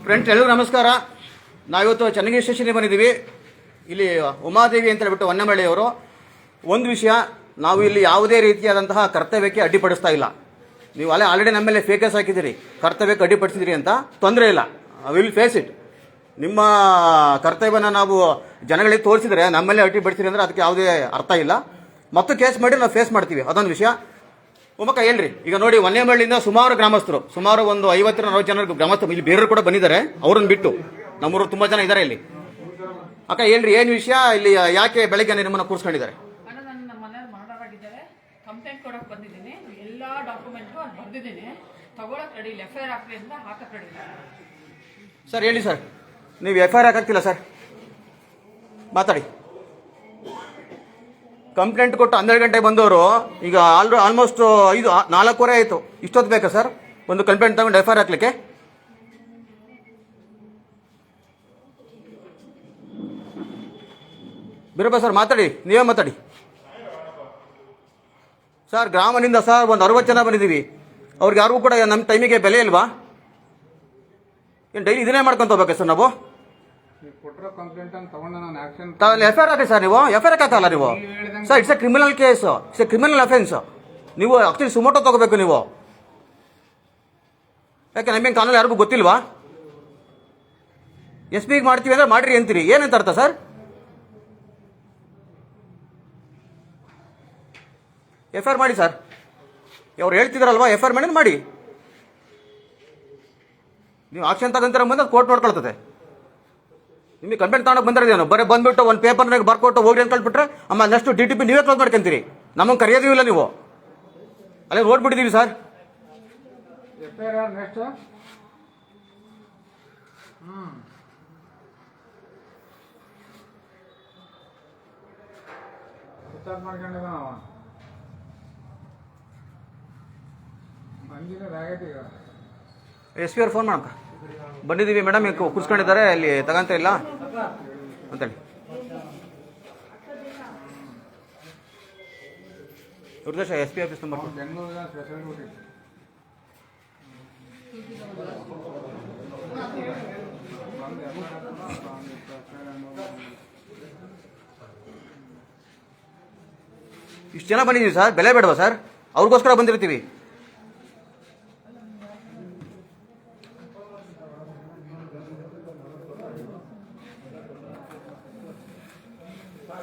Friends ಎಲ್ಲರಿಗೂ ನಮಸ್ಕಾರ. ನಾವಿವತ್ತು ಚನ್ನಗಿರಿ ಸ್ಟೇಷನ್ಗೆ ಬಂದಿದ್ದೀವಿ. ಇಲ್ಲಿ ಉಮಾದೇವಿ ಅಂತ ಹೇಳ್ಬಿಟ್ಟು ಹೊನ್ನಮಳ್ಳಿಯವರು. ಒಂದು ವಿಷಯ, ನಾವು ಇಲ್ಲಿ ಯಾವುದೇ ರೀತಿಯಾದಂತಹ ಕರ್ತವ್ಯಕ್ಕೆ ಅಡ್ಡಿಪಡಿಸ್ತಾ ಇಲ್ಲ. ನೀವು ಆಲ್ರೆಡಿ ನಮ್ಮ ಮೇಲೆ ಫೇಕಸ್ ಹಾಕಿದ್ದೀರಿ, ಕರ್ತವ್ಯಕ್ಕೆ ಅಡ್ಡಿಪಡಿಸಿದಿರಿ ಅಂತ. ತೊಂದರೆ ಇಲ್ಲ, ವಿಲ್ ಫೇಸ್ ಇಟ್. ನಿಮ್ಮ ಕರ್ತವ್ಯನ ನಾವು ಜನಗಳಿಗೆ ತೋರಿಸಿದರೆ ನಮ್ಮ ಮೇಲೆ ಅಡ್ಡಿಪಡಿಸಿರಿ ಅಂದರೆ ಅದಕ್ಕೆ ಯಾವುದೇ ಅರ್ಥ ಇಲ್ಲ. ಮತ್ತು ಕೇಸ್ ಮಾಡಿ ನಾವು ಫೇಸ್ ಮಾಡ್ತೀವಿ, ಅದೊಂದು ವಿಷಯ. ಉಮಕ್ಕ ಹೇಳ್ರಿ, ಈಗ ನೋಡಿ ಹೊನ್ನಮಳ್ಳಿಯಿಂದ ಸುಮಾರು ಗ್ರಾಮಸ್ಥರು, ಸುಮಾರು ಒಂದು 50-40 ಜನ ಗ್ರಾಮಸ್ಥರು ಇಲ್ಲಿ ಬೇರೆಯವರು ಕೂಡ ಬಂದಿದ್ದಾರೆ. ಅವ್ರನ್ನ ಬಿಟ್ಟು ನಮ್ಮೂರು ತುಂಬಾ ಜನ ಇದ್ದಾರೆ ಇಲ್ಲಿ. ಅಕ್ಕ ಹೇಳ್ರಿ, ಏನು ವಿಷಯ ಇಲ್ಲಿ, ಯಾಕೆ ಬೆಳಗ್ಗೆ ನಿಮ್ಮನ್ನ ಕೂರಿಸ್ಕೊಂಡಿದ್ದಾರೆ? ನನ್ನ ಮನೆಯಲ್ಲಿ ಮರ್ಡರ್ ಆಗಿದ್ದಾರೆ, ಕಂಪ್ಲೇಂಟ್ ಕೊಡಕ್ಕೆ ಬಂದಿದ್ದೀನಿ. ಎಲ್ಲ ಡಾಕ್ಯುಮೆಂಟು ಅದು ಬರ್ದಿದ್ದೀನಿ, ತಗೊಳಕ್ ರೆಡಿ ಇಲ್ಲ. FIR ಹಾಕ್ರಿ ಅಂತ ಹಾಕಕ್ ರೆಡಿ ಇಲ್ಲ. ಸರ್ ಹೇಳಿ ಸರ್, ನೀವು FIR ಹಾಕಾಗ್ತಿಲ್ಲ ಸರ್, ಮಾತಾಡಿ. ಕಂಪ್ಲೇಂಟ್ ಕೊಟ್ಟು 12 ಗಂಟೆಗೆ ಬಂದವರು ಈಗ ಆಲ್ಮೋಸ್ಟ್ 4:15 ಆಯಿತು. ಇಷ್ಟೊತ್ತು ಬೇಕಾ ಸರ್ ಒಂದು ಕಂಪ್ಲೇಂಟ್ ತಗೊಂಡು FIR ಹಾಕ್ಲಿಕ್ಕೆ? ಬೀರಪ್ಪ ಸರ್ ಮಾತಾಡಿ, ನೀವೇ ಮಾತಾಡಿ ಸರ್. ಗ್ರಾಮದಿಂದ ಸರ್ ಒಂದು 60 ಜನ ಬಂದಿದ್ದೀವಿ. ಅವ್ರಿಗೆ ಯಾರಿಗೂ ಕೂಡ ನಮ್ಮ ಟೈಮಿಗೆ ಬೆಲೆ ಇಲ್ವಾ? ಏನು ಡೈಲಿ ಇದನ್ನೇ ಮಾಡ್ಕೊಂತ ಹೋಗ್ಬೇಕಾ ಸರ್ ನಾವು? FIR ಹಾಕಿ ಸರ್. ನೀವು FIR ಹಾಕಲ್ಲ ನೀವು sir. It's A criminal case, it's A criminal offence. ನೀವು ಆಕ್ಚುಲಿ ಸುಮೋಟೋ ತಗೋಬೇಕು ನೀವು. ಯಾಕೆ ನಮಗೆ ಕಾನೂನು ಯಾರಿಗೂ ಗೊತ್ತಿಲ್ವಾ? SP ಮಾಡ್ತೀವಿ ಅಂದ್ರೆ ಮಾಡ್ರಿ ಅಂತೀರಿ, ಏನಂತ ಅರ್ಥ ಸರ್? FIR ಮಾಡಿ ಸರ್. ಅವ್ರು ಹೇಳ್ತಿದಾರಲ್ವಾ, FIR ಮಾಡಿ. ನೀವು ಆಕ್ಷನ್ ತಗೊಂತೀರ ಬಂದ್ರೆ ಕೋರ್ಟ್ ನೋಡ್ಕೊಳ್ತದೆ. ನಿಮಗೆ ಕಂಪ್ಲೇಂಟ್ ತಗೊಂಡು ಬಂದಿರೋದೇನು? ಬರೀ ಬಂದ್ಬಿಟ್ಟು ಒಂದು ಪೇಪರ್ನಾಗ ಬರ್ಕೊಟ್ಟು ಹೋಗಿ ಅಂತ ಹೇಳ್ಬಿಟ್ರೆ ಆಮೇಲೆ ನೆಕ್ಸ್ಟ್ DTP ನೀವೇ ಕ್ಲೋಸ್ ಮಾಡ್ಕೊಂತೀರಿ. ನಮಗೆ ಕರೆಯೋದೂ ಇಲ್ಲ ನೀವು. ಅಲ್ಲೇ ಓಡ್ಬಿಟ್ಟಿದ್ದೀವಿ ಸರ್. SP ಅವ್ರು ಫೋನ್ ಮಾಡಕ್ಕ ಬಂದಿದ್ದೀವಿ ಮೇಡಮ್, ಈಗ ಕೂರ್ಸ್ಕೊಂಡಿದ್ದಾರೆ, ಅಲ್ಲಿ ತಗೊಂತ ಇಲ್ಲ ಅಂತೇಳಿ. ದುರ್ದೇಶ SP ಆಫೀಸ್ ನಂಬರ್. ಇಷ್ಟು ಜನ ಬಂದಿದ್ದೀವಿ ಸರ್, ಬೆಲೆ ಬೇಡವಾ ಸರ್? ಅವ್ರಿಗೋಸ್ಕರ ಬಂದಿರ್ತೀವಿ.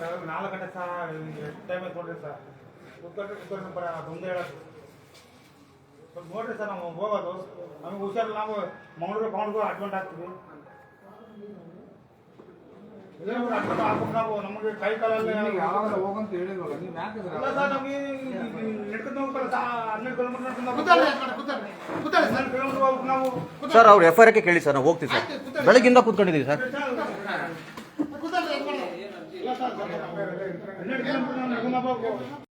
ಸರ್ 4 ಗಂಟೆ ಸರ್, ಟೈಮ್ ನೋಡ್ರಿ ಸರ್. ಮುಂದೆ ಹೇಳೋದು ಸ್ವಲ್ಪ ನೋಡ್ರಿ ಸರ್. ನಾವು ಹೋಗೋದು ನಮಗೆ ಹುಷಾರಿಲ್ಲ, ನಾವು ಮಂಗಳೂರು ಅಡ್ಮಿಟ್ ಆಗ್ತೀವಿ. ಅಡ್ಮಿಟ್ ಆಗ್ಬೇಕು ನಾವು. ನಮಗೆ ಕೈ ಕಾಲಲ್ಲಿ ಹೋಗಂತ ಹೇಳಿದ್ವಲ್ಲ ನೀವು, ಯಾಕೆ ಸರ್ ನಮಗೆ ನಡ್ಕೊಂಡು ಹೋಗ್ಬೇಕಲ್ಲ ಸರ್. 12 ಕಿಲೋಮೀಟರ್ ಹೋಗ್ಬೇಕು ನಾವು. ಸರ್ ಅವ್ರು FIR ಹಾಕಿ ಕೇಳಿ ಸರ್, ನಾವು ಹೋಗ್ತೀವಿ ಸರ್. ಬೆಳಗ್ಗಿಂದ ಕೂತ್ಕೊಂಡಿದ್ದೀವಿ ಸರ್. 12 ಕಿಲೋಮೀಟರ್ ನಡ್ಕೊಂಡು ಹೋಗ್ಬೇಕು.